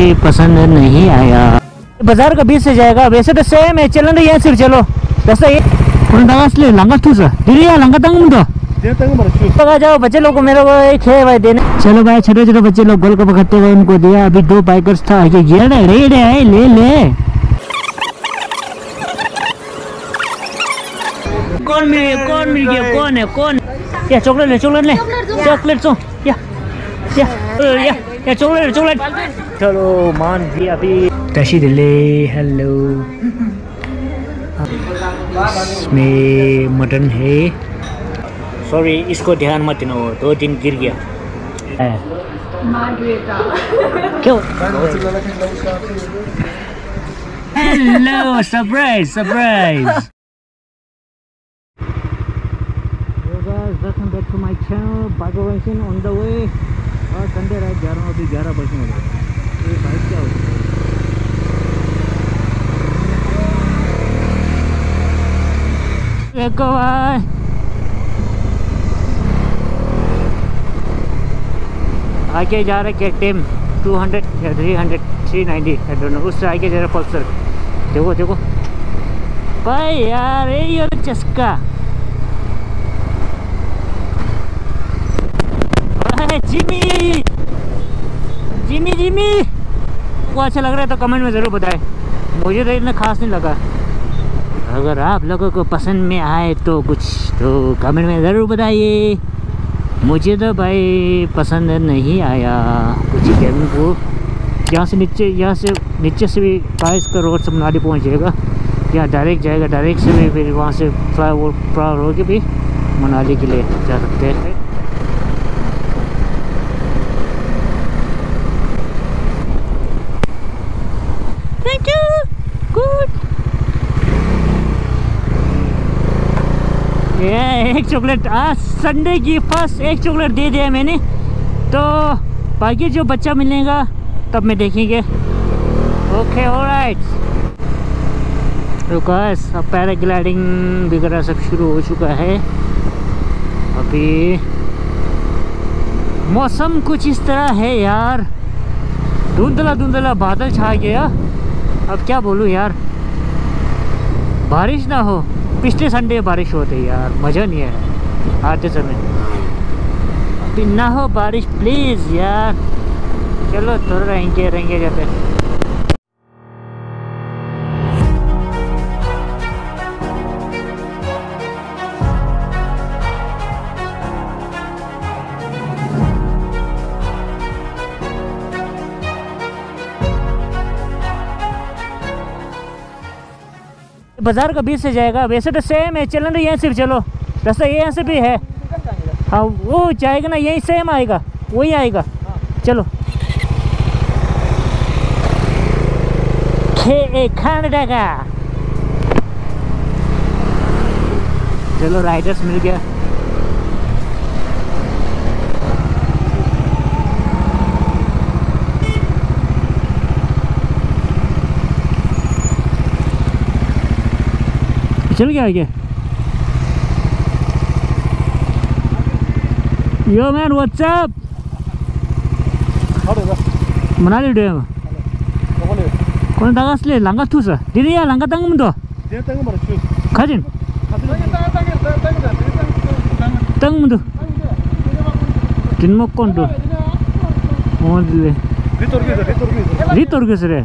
भाई पसंद नहीं आया। बाजार का बीच से जाएगा, वैसे तो सेम है, चलन रही है सिर्फ। चलो रास्ता ये ले लंगा ठूस दीदी लंगा तंग लगा जाओ। बच्चे लोग को मेरे को एक है भाई देने। चलो भाई छोटे छोटे बच्चे लोग गोल कप खाते हुए उनको दिया। अभी 2 बाइकर्स था आगे गिर ले ले। कौन मिल गया कौन या चॉकलेट ले चॉकलेट सो या चॉकलेट। चलो मान भी अभी तशी दिले। हेलो इसमें मटन है। सॉरी इसको ध्यान मत देना, 2 दिन गिर गया। क्यों? Hello surprise. Welcome back to my channel. Biker racing on the way. और संडे रात जा रहा हूँ, अभी 11 बजने वाले हैं। ये बाइक क्या होती है? देखो भाई आगे जा रहे KTM 200 या 300 390 आई डोंट नो। उससे आगे जा रहा पल्सर। देखो भाई यार ये चस्का जिमी को अच्छा लग रहा है तो कमेंट में ज़रूर बताएं। मुझे तो इतना खास नहीं लगा। अगर आप लोगों को पसंद में आए तो कुछ तो कमेंट में ज़रूर बताइए। मुझे तो भाई पसंद नहीं आया कुछ गेम को। यहाँ से नीचे से भी 22 का रोड से मनाली पहुँच जाएगा, या डायरेक्ट जाएगा। डायरेक्ट से भी फिर वहाँ से फ्लाई हो के भी मनाली के लिए जा सकते हैं। Thank you good. ये एक चॉकलेट आज संडे की फर्स्ट एक चॉकलेट दे दिया मैंने, तो बाकी जो बच्चा मिलेगा तब में देखेंगे। Okay alright. तो गाइस अब पैराग्लाइडिंग वगैरह सब शुरू हो चुका है। अभी मौसम कुछ इस तरह है यार, धुंधला बादल छा गया। अब क्या बोलूँ यार, बारिश ना हो। पिछले संडे बारिश होती यार, मज़ा नहीं है आते समय। अभी ना हो बारिश प्लीज़ यार। चलो थोड़ा रहेंगे जाते। बाजार का बीच से जाएगा, वैसे तो सेम है, चलन रही है सिर्फ। चलो रास्ता ये यहाँ से भी है। हाँ वो जाएगा ना, यही सेम आएगा, वही आएगा। चलो खाने का। चलो राइडर्स मिल गया। चल गया है क्या? Yo man what's up Manali dam कौन दागास ले लंगा ठूस दीदी या लंगा तंग मुंडो खाजिन तंग मुंडो किन्मो कौन दो मोदले रितोर के सरे।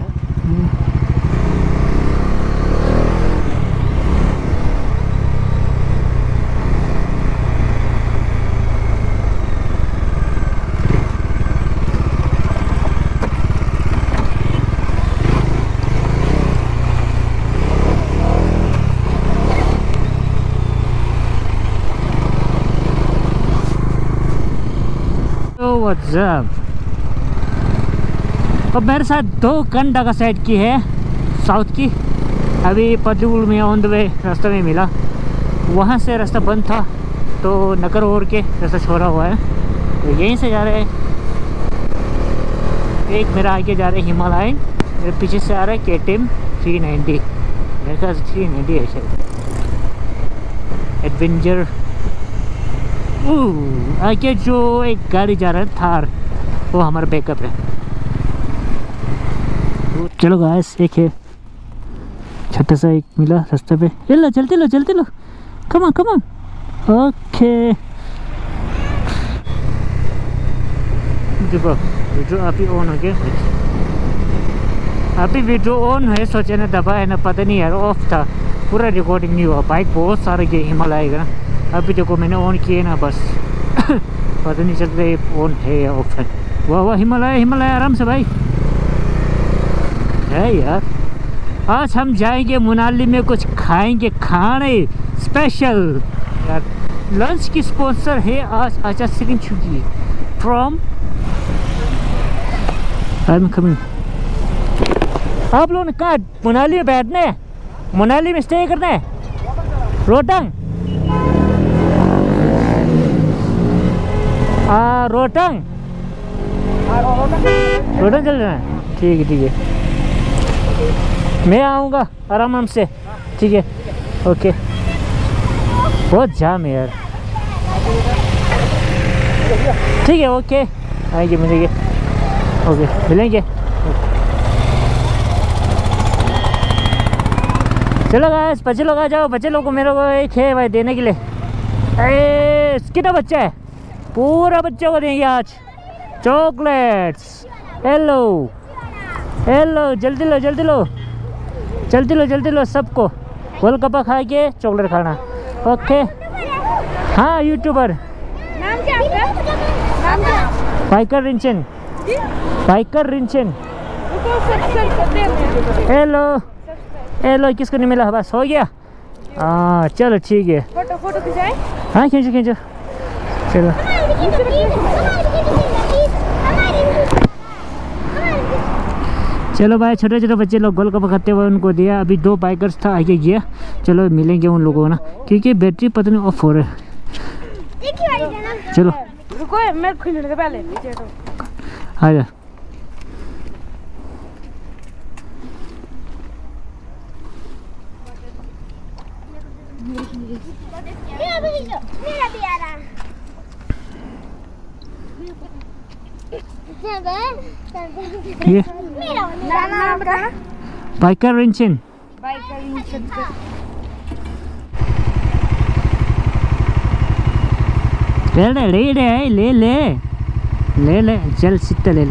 What's up? अब मेरे साथ 2 घंटा का साइड की है साउथ की। अभी पदुल में ऑन द वे रास्ते में मिला, वहाँ से रास्ता बंद था तो नगर ओर के रास्ता छोड़ा हुआ है, तो यहीं से जा रहे हैं। एक मेरा आगे जा रहे हैं हिमालयन, मेरे पीछे से आ रहा है KTM 390, मेरे ख्याल से 390 है शायद एडवेंचर। आगे जो एक गाड़ी जा रहा है थार, वो हमारा बैकअप है। चलो गाइस, एक है छोटा सा एक मिला रास्ते पे। ये लो, चलते लो, कम ऑन। ओके, देखो वीडियो अभी ऑन हो गया। अभी वीडियो ऑन है, सोचे ना दबा है ना, पता नहीं यार, ऑफ था, पूरा रिकॉर्डिंग नहीं हुआ। बाइक बहुत सारे के हिमालय का ना। अभी देखो मैंने ऑन किए ना, बस पता नहीं चल रहा है ऑन है या ऑफ है। वाह, हिमालय आराम से भाई है यार। आज हम जाएंगे मनाली में, कुछ खाएंगे, खाने स्पेशल यार। लंच की स्पॉन्सर है आज आचार श्रींचुकी फ्रॉम आई एम कमिंग। आप लोगों ने कहा मनाली में बैठना है, मनाली में स्टे करना है। रोहतांग रोहतांग चल रहा है। ठीक है, मैं आऊँगा आराम से। ठीक है, ओके। बहुत जाम है यार। ठीक है, ओके, आएंगे, मिलेंगे, ओके, मिलेंगे। चलो गाइस, बच्चे लोग आ जाओ। बच्चे लोग को मेरे को एक है भाई देने के लिए। अरे कितना बच्चा है, पूरा बच्चों को देंगे आज चॉकलेट्स। हेलो, जल्दी लो सबको। गोलगप्पा खा के चॉकलेट खाना। ओके, हाँ, यूट्यूबर। नाम क्या आपका? बाइकर रिंचन। हेलो, किसको नहीं मिला? बस हो गया। हाँ चलो ठीक है। फोटो खिंचाए? हाँ खींचो। चलो चलो भाई, छोटे बच्चे लोग गोलगप्पा खाते हुए उनको दिया। अभी 2 बाइकर्स था आगे गया। चलो मिलेंगे उन लोगों को ना, क्योंकि बैटरी पता नहीं ऑफ हो रहा है। चलो रुको, मैं खुलने के पहले आ जा। मेरा प्यारा ये नाम बता। बाइकर रिंचन। ले चल, सीधा ले।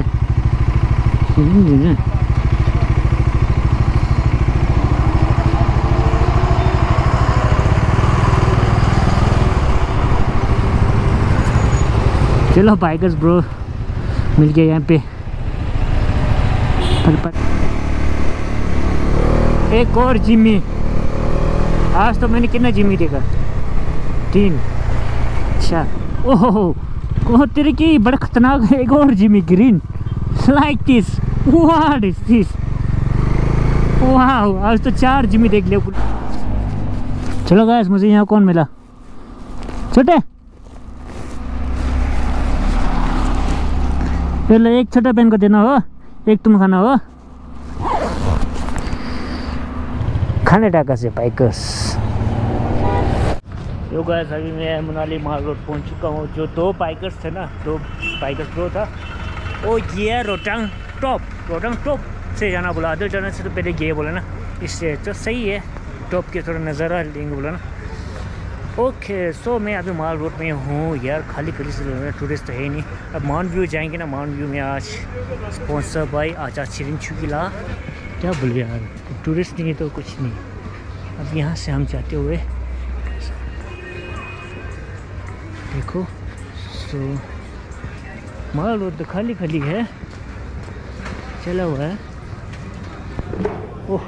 चलो बाइकर्स ब्रो मिल गए यहाँ पे। एक और जिम्मी। आज तो मैंने कितना जिम्मी देखा, 3। अच्छा, ओहो तेरे की बड़ा खतरनाक है। एक और Jimmy green like this. What is this? वाह, आज तो 4 जिम्मी देख लिया। चलो गाइस, मुझे यहाँ कौन मिला? छोटे, पहले एक छोटा बहन को देना हो, एक तुम खाना हो। खाने टाका से बाइकर्स। यो गाइस, अभी मैं मनाली माल रोड पहुंच चुका हूँ। जो 2 बाइकर्स थे ना, 2 बाइकर्स प्रो था, वो ये रोहतांग टॉप से जाना बोला। आधे जाने से तो पहले ये बोला ना, इससे तो सही है, टॉप के थोड़ा नज़ारा लेंगे बोला ना। ओके, सो मैं अभी माल रोड में हूँ यार। खाली से लोग, टूरिस्ट तो है नहीं। अब माउंट व्यू जाएंगे ना। माउंट व्यू में आज स्पॉन्सर बाय आचार श्रींचुकी। क्या बोले यार, टूरिस्ट नहीं है तो कुछ नहीं। अब यहाँ से हम जाते हुए देखो, सो माल रोड तो खाली है, चला हुआ है। ओह,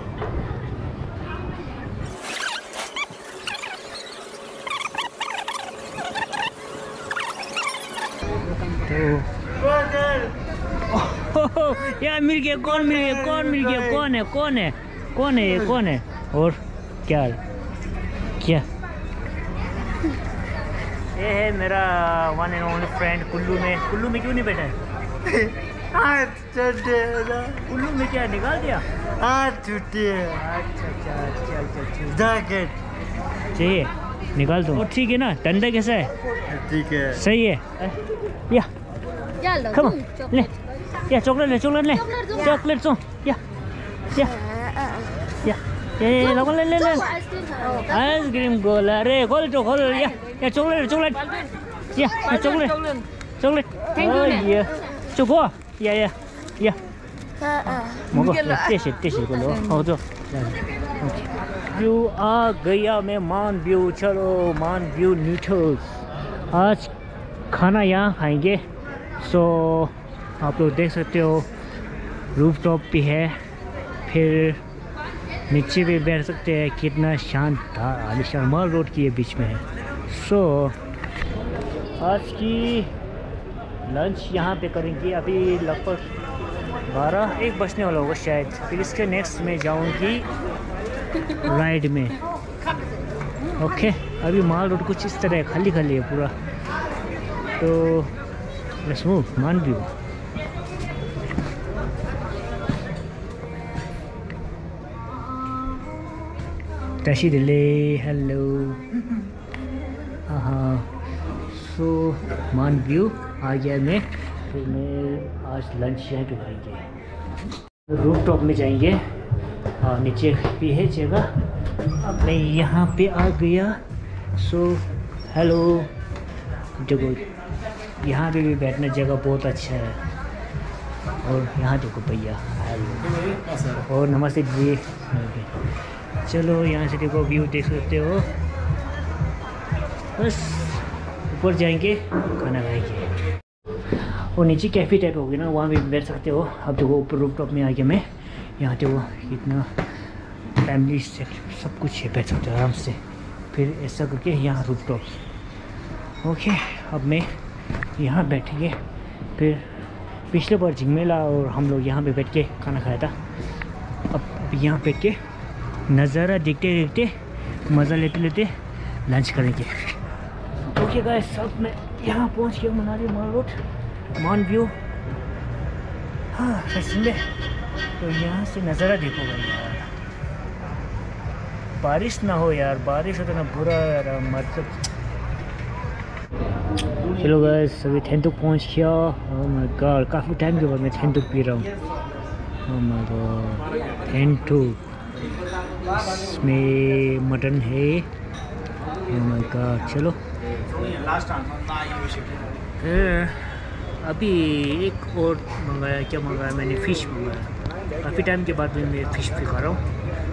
यार मिल गया। कौन मिल गया? कौन है? और क्या ये है मेरा one and only friend. Kullu में क्यों नहीं बैठा है? कुल्लू में क्या निकाल दिया? छुट्टी है। अच्छा, जैकेट चाहिए, निकाल दो। ठीक है ना? ठंडा कैसा है? ठीक है, सही है। या कम ले, या चॉकलेट ले, या या ये लोग ले ले ले आइसक्रीम खोल अरे खोल तो खोल या चॉकलेट चॉकलेट या चॉकलेट चॉकलेट ये चोको या मगो टेस्ट को लो हो जो व्यू आ गया मैं मान व्यू चलो मान व्यू न्यूट्रल्स आज खाना यहाँ खाएंगे सो आप लोग देख सकते हो रूफ टॉप भी है फिर नीचे भी बैठ सकते हैं कितना शांत था आलिशान मॉल रोड की ये बीच में है सो आज की लंच यहाँ पे करेंगे अभी लगभग 12-1 बजने वाला होगा शायद फिर इसके नेक्स्ट में जाऊँगी राइड में ओके अभी मॉल रोड कुछ इस तरह खाली है पूरा तो लेट्स मूव मान व्यू टशी दिले हेलो हाँ सो मान व्यू आ गया मैं फिर मैं आज लंच यहाँ पे खाएंगे रूफ टॉप में जाएंगे और नीचे भी है जगह अब मैं यहाँ पे आ गया सो हेलो जगह यहाँ पे भी बैठने जगह बहुत अच्छा है और यहाँ देखो भैया हेलो और नमस्ते जी चलो यहाँ से देखो व्यू देख सकते हो बस ऊपर जाएंगे खाना खाएंगे और नीचे कैफ़े टाइप होगी ना वहाँ भी बैठ सकते हो अब देखो ऊपर रूफ टॉप में आ गया मैं यहाँ देखो इतना फैमिली सेट सब कुछ है बैठ सकते हो आराम से फिर ऐसा करके यहाँ रूफ टॉप ओके अब मैं यहाँ बैठेंगे फिर पिछले बार झिंगमेला और हम लोग यहाँ पे बैठ के खाना खाया था अब यहाँ बैठ के नज़ारा देखते देखते मज़ा लेते लेते लंच करेंगे ओके गाइस अब मैं यहाँ पहुँच गया मनाली मॉल रोड मान व्यू हाँ सच तो यहाँ से नज़ारा देखो भाई यार बारिश ना हो यार बारिश हो तो ना बुरा यार मतलब चलो गाइस अभी थेंतुक पहुँच गया ओह माय गॉड काफ़ी टाइम के बाद मैं थेंतुक पी रहा हूँ ओह माय गॉड थेंतुक इसमें मटन है ओह माय गॉड चलो अभी एक और मंगाया क्या मंगाया मैंने फ़िश मंगाया काफ़ी टाइम के बाद मैं फ़िश भी खा रहा हूँ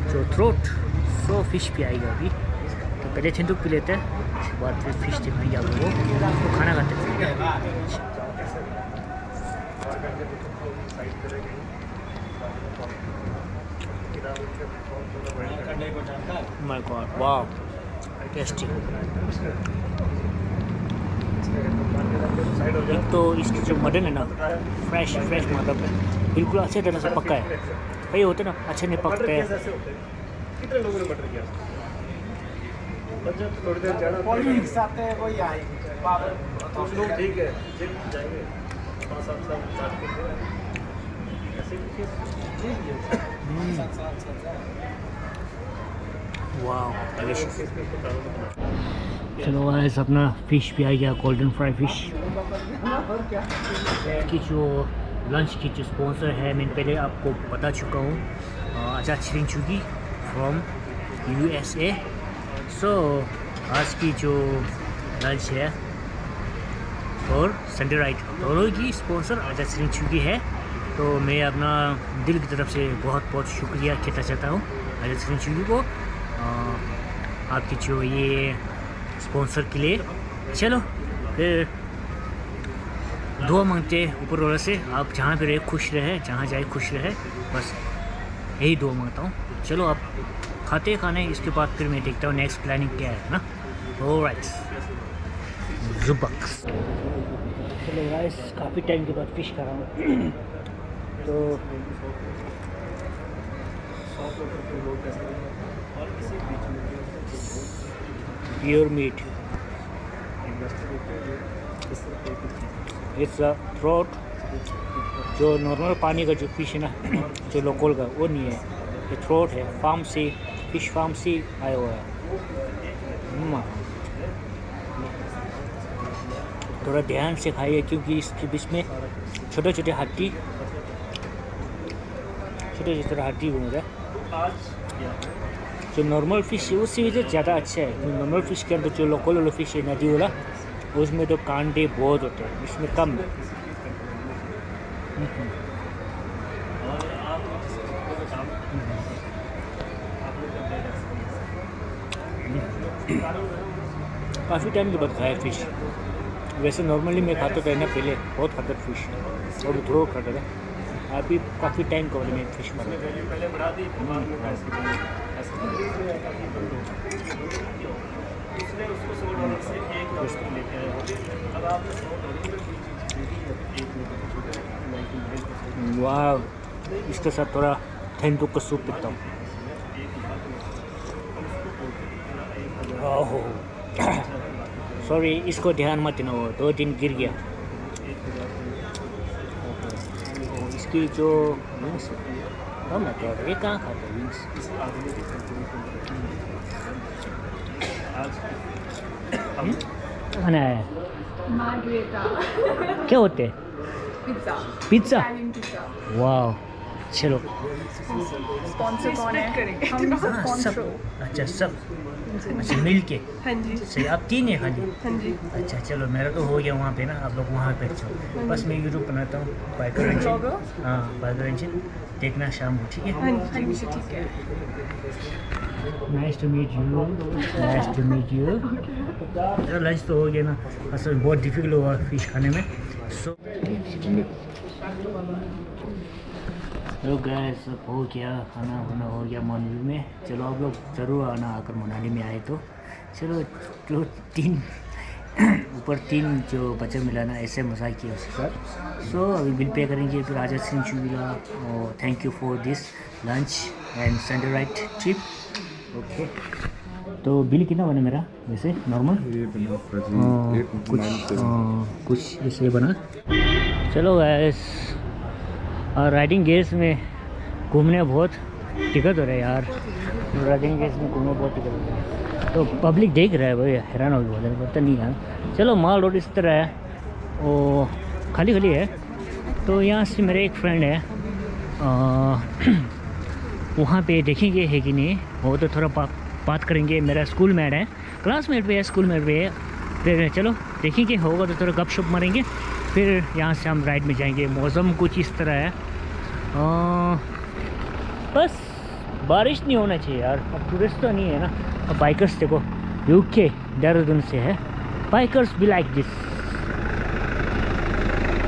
तो थ्रोट सो फ़िश भी आएगा अभी तो पहले थेंतुक पी लेते हैं उसके बाद फिर फ़िश दिखाएंगे आप लोगों को तो खाना खाते हैं माय गॉड वाव टेस्टी एक तो इसकी जो मटन है ना फ्रेश मतलब बिल्कुल अच्छे तरह से पक्का है भाई होते ना अच्छे नहीं पकते हैं कितने लोगों ने मटर किया थोड़ी देर जाना कोई आए कुछ लोग ठीक है जाएंगे 5-7 चलो गाइस अपना फ़िश भी आ गया गोल्डन फ्राई फ़िश की जो लंच की जो स्पॉन्सर है मैं पहले आपको बता चुका हूँ आजाद श्रिंचुगी फ्रॉम USA सो आज की जो लंच है और संडे राइट दोनों की स्पॉन्सर आजाद श्रिंचुगी है तो मैं अपना दिल की तरफ से बहुत शुक्रिया कहना चाहता हूँ आजाद श्रिंचुगी को आपकी जो ये स्पॉन्सर के लिए चलो फिर दुआ मांगते ऊपर वाले से आप जहाँ पे रहे खुश रहे जहाँ जाए खुश रहे बस यही दुआ मांगता हूँ चलो आप खाते खाने इसके बाद फिर मैं देखता हूँ नेक्स्ट प्लानिंग क्या है ना ऑलराइट जुबक्स चलो गाइस काफ़ी टाइम के बाद फिश खा रहा हूँ तो प्योर मीट इट्स थ्रोट जो नॉर्मल पानी का जो फिश है ना जो लोकल का वो नहीं है ये थ्रोट है फार्म से फिश फार्म से आया हुआ है थोड़ा ध्यान से खाइए क्योंकि इसके बीच में छोटे छोटे हड्डी छोटे जिस तरह हड्डी बन रहा है। जो नॉर्मल फिश है उससे भी ज़्यादा अच्छा है। नॉर्मल फिश के अंदर जो लोकल वाला फिश है नदी वाला, उसमें तो कांटे बहुत होते हैं, इसमें कम है। काफ़ी टाइम के बाद खाया फिश। वैसे नॉर्मली मैं खाता था ना पहले, बहुत खाता था फिश, और थोड़ा खाता था। अभी काफ़ी टाइम के बाद मैं फिश खाता हूँ। वाह, इसके साथ थोड़ा थेंटू का सूप पीता हूँ। ओह सॉरी, इसको ध्यान मत देना, वो 2 दिन गिर गया। इसकी जो विंग्स हम ना क्या ये कहाँ खाता है विंग्स। खाना है क्या होते हैं? पिज्जा। Pizza, Italian pizza. वाह चलो। स्पॉन्सर कौन है? हम सब अच्छा, सब अच्छा मिल के। हाँ जी। सही, आप 3 है खाली? हाँ जी। अच्छा चलो, मेरा तो हो गया वहाँ पे ना, आप लोग वहाँ पे जाओ। बस मैं यूट्यूब बनाता हूँ, बाइकर इंजन। हाँ बाइकर इंजन देखना शाम को, ठीक है? हाँ जी ठीक है। Nice to meet you, nice to meet you. चलो लंच तो हो गया ना, असल बहुत डिफिकल्ट हुआ फिश खाने में। सो हेलो गाइस, सब हो गया, खाना वाना हो गया मनाली में। चलो आप लोग ज़रूर आना, आकर मनाली में आए तो। चलो जो 3 ऊपर 3 जो बच्चे मिला ना, ऐसे मज़ा किया उसके साथ। सो अभी बिल पे करेंगे, फिर आजाद सिंह चुविला और thank you for this lunch and Sunday right trip. Okay, तो बिल कितना बना मेरा वैसे नॉर्मल? कुछ ऐसे बना। चलो गाइस, और राइडिंग गेयर्स में घूमने बहुत दिक्कत हो रहा है यार। राइडिंग गेयर्स में घूमने बहुत दिक्कत हो रहा है, तो पब्लिक देख रहा है भाई, हैरान हो गया, पता नहीं यार। चलो माल रोड इस तरह है, वो खाली खाली है। तो यहाँ से मेरे एक फ्रेंड है, वहाँ पे देखेंगे है कि नहीं, वो तो थोड़ा बात करेंगे। मेरा स्कूल मेट है, क्लासमेट भी है, स्कूल मेट भी है। फिर चलो देखेंगे, होगा तो थोड़ा गपशप मारेंगे। फिर यहाँ से हम राइड में जाएंगे। मौसम कुछ इस तरह है, बस बारिश नहीं होना चाहिए यार। अब टूरिस्ट तो नहीं है ना। अब बाइकर्स देखो, यूके देहरादून से है, बाइकर्स भी like this.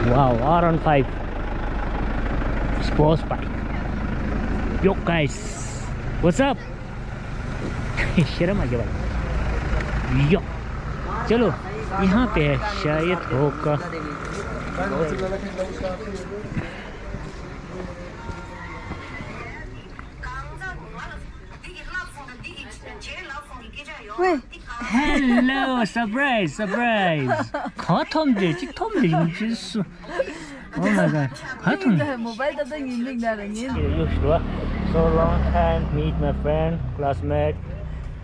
Wow, R15 sports bike. Yo guys, what's up? शर्म आ गया भाई। यो चलो, यहाँ पे है शायद होगा। Hello, surprise. 가텀데 찍텀데 진짜. Oh my god. 가텀. Mobile तो यूनिक ना रही है। So long time meet my friend, classmate,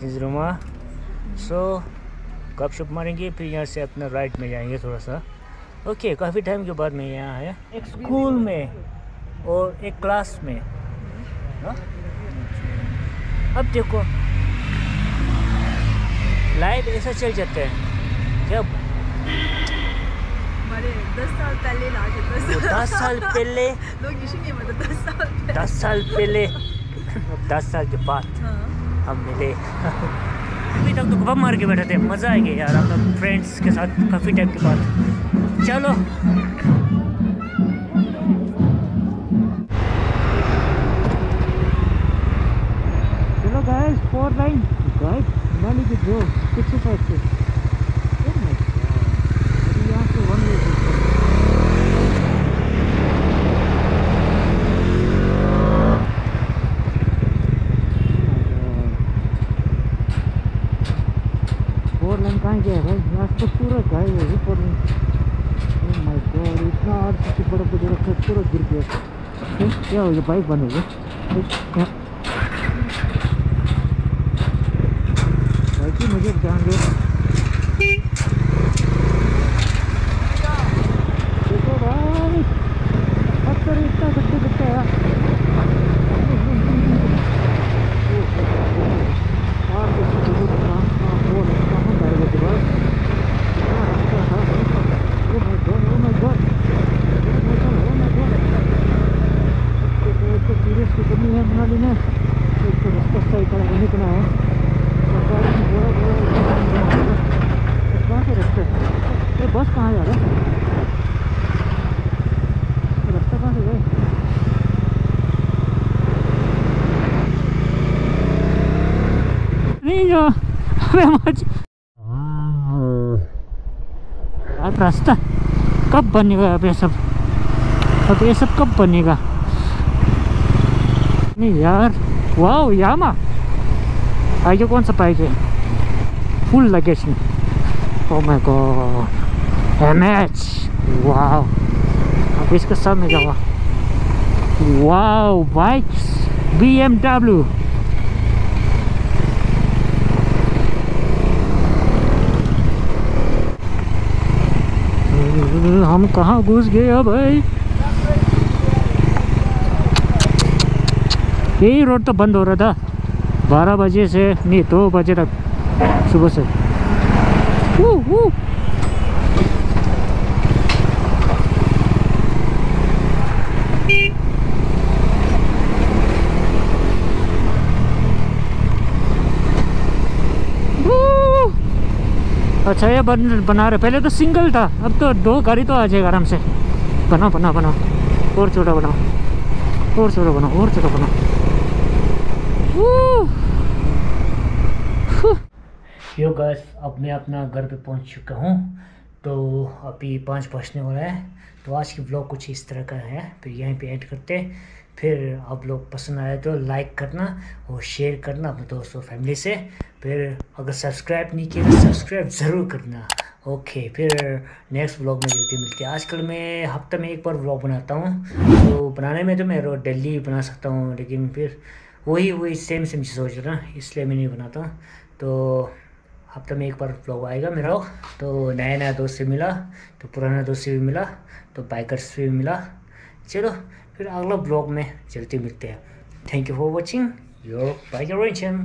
Izruma. So गपशप मारेंगे, फिर यहाँ से अपना राइड में जाएंगे थोड़ा सा। ओके, काफ़ी टाइम के बाद मैं यहाँ आया, एक स्कूल में और एक क्लास में। हाँ? अब देखो लाइफ ऐसा चल जाता है। जब हमारे 10 साल पहले लाके 10 साल पहले लोग इसीलिए मतलब 10 साल पहले 10 साल पहले 10 साल के बाद हम मिले। अभी तक तो गप मार के बैठे थे, मज़ा आ गया यार अपने फ्रेंड्स के साथ काफ़ी टाइम के बाद। चलो चलो गाइस, 4 लाइन गाइस मनाली की जो पीछे साइड से। Oh my God, यहाँ से 1 वे कहाँ गया भाई? यहाँ तो पूरा गाय है ऊपर में। ओह माय गॉड, इतना आर बड़ा बड़ा रखा, पूरा गिर गया। क्या हो गया? बाइक बंद हो गया। बाइक ही मुझे जान दो। देखो भाई, पत्थर इतना गड्ढे गड्ढे है। स्टोरेज की कमी है मनाली में। एक तो रास्ता सही तरह नहीं बना है, सरकार ने कहाँ से रास्ते, ये बस कहाँ जा रहा है, रास्ता कहाँ से गए? नहीं जो यार रास्ता कब बनेगा अब ये सब, अब ये सब कब बनेगा? नहीं यार, वाह यामा आगे कौन सा बाइक है, फुल लगेज में। ओह माय गॉड, एमएच, वाह। अब इसके साथ में जाऊँगा, वाह बाइक्स BMW। हम कहाँ घुस गए भाई, यही रोड तो बंद हो रहा था 12 बजे से, नहीं 2 बजे तक सुबह से। अच्छा ये बना रहे, पहले तो सिंगल था, अब तो 2 गाड़ी तो आ जाएगा आराम से। बनाओ बनाओ बनाओ, और छोटा बनाओ, और छोटा बनाओ, और छोटा बनाओ। यो गाइस, अब मैं अपना घर पे पहुंच चुका हूं, तो अभी 5 बजने वाला है। तो आज की ब्लॉग कुछ इस तरह का है, फिर यहीं पे ऐड करते हैं। फिर आप लोग पसंद आए तो लाइक करना और शेयर करना अपने दोस्तों फैमिली से। फिर अगर सब्सक्राइब नहीं किया तो सब्सक्राइब ज़रूर करना। ओके, फिर नेक्स्ट ब्लॉग में जल्दी मिलते हैं। आजकल मैं हफ्ते में एक बार ब्लॉग बनाता हूँ, तो बनाने में तो मैं रोज डेली बना सकता हूँ, लेकिन फिर वही सेम चीज़ सोच रहा ना, इसलिए मैं नहीं बनाता। तो हफ्ते में एक बार ब्लॉग आएगा मेरा। तो नया दोस्त से मिला, तो पुराना दोस्त से भी मिला, तो बाइकर्स से भी मिला। चलो फिर अगला ब्लॉग में जल्दी मिलते हैं। Thank you for watching your biker Rinchen.